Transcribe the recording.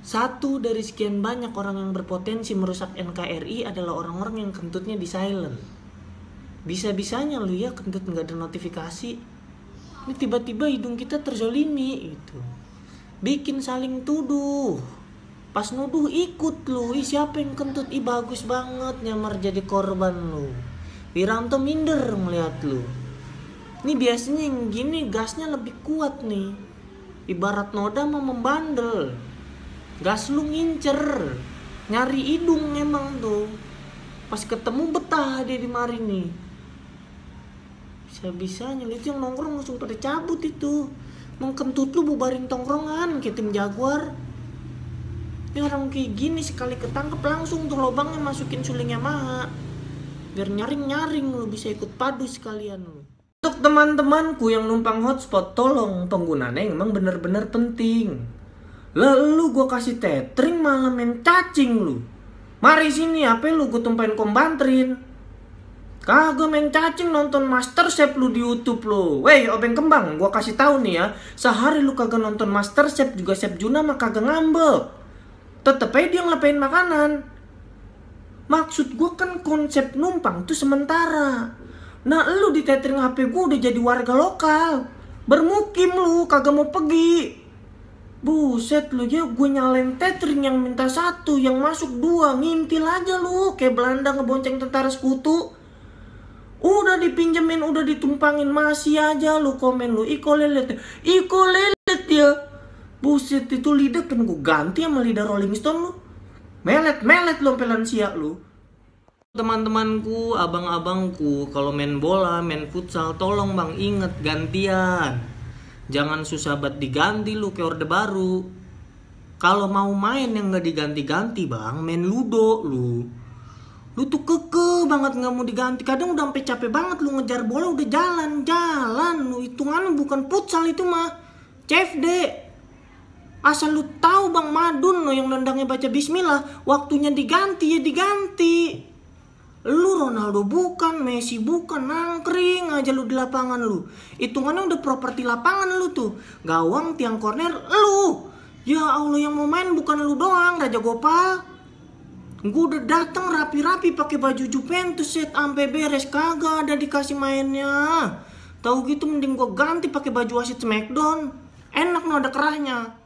Satu dari sekian banyak orang yang berpotensi merusak NKRI adalah orang-orang yang kentutnya di silent. Bisa-bisanya lu ya kentut nggak ada notifikasi. Ini tiba-tiba hidung kita terzolimi gitu. Bikin saling tuduh. Pas nuduh ikut lu. Siapa yang kentut? Bagus banget nyamar jadi korban lu. Wiranto minder melihat lu. Ini biasanya yang gini gasnya lebih kuat nih. Ibarat noda mau membandel. Gas lu ngincer. Nyari hidung emang tuh. Pas ketemu betah dia di mari nih. Bisa-bisanya itu yang nongkrong langsung pada cabut itu. Mengkentut lu bubarin tongkrongan kayak tim Jaguar. Ini orang kayak gini sekali ketangkep langsung tuh lobangnya masukin suling Yamaha. Biar nyaring-nyaring lu bisa ikut padu sekalian lu. Untuk teman-temanku yang numpang hotspot, tolong penggunaannya emang bener-bener penting. Lalu gue kasih tethering malah main cacing lu. Mari sini apa lu gue tumpahin kombantrin. Kagak main cacing nonton MasterChef lu di YouTube lu. Wey obeng kembang, gue kasih tahu nih ya. Sehari lu kagak nonton MasterChef juga Chef Juna mah kagak ngambek. Tetep aja dia ngelepain makanan. Maksud gue kan konsep numpang tuh sementara. Nah lu di tethering HP gue udah jadi warga lokal. Bermukim lu kagak mau pergi. Buset lu ya gue nyalain tethering yang minta 1, yang masuk 2. Ngintil aja lu kayak Belanda ngebonceng tentara sekutu. Udah dipinjemin, udah ditumpangin masih aja lu komen lu. Iko lelet ya. Buset itu lidah kan gue ganti sama lidah Rolling Stone lu. Melet lu sampai lansia lu. Teman-temanku, abang-abangku, kalau main bola, main futsal, tolong bang inget gantian. Jangan susah banget diganti lu kayak orde baru. Kalau mau main yang nggak diganti-ganti bang, main ludo lu. Lu tuh keke banget nggak mau diganti. Kadang udah sampai capek banget lu ngejar bola udah jalan lu. Hitungannya bukan futsal itu mah, CFD. Asal lu tahu bang Madun lo yang nendangnya baca bismillah, waktunya diganti ya diganti. Lu Ronaldo bukan, Messi bukan, nangkring aja lu di lapangan lu. Hitungannya udah properti lapangan lu tuh. Gawang, tiang corner, lu. Ya Allah yang mau main bukan lu doang, Raja Gopal. Gue udah dateng rapi-rapi pakai baju Juventus set ampe beres kagak ada dikasih mainnya. Tahu gitu mending gue ganti pakai baju wasit Smackdown. Enak no ada kerahnya.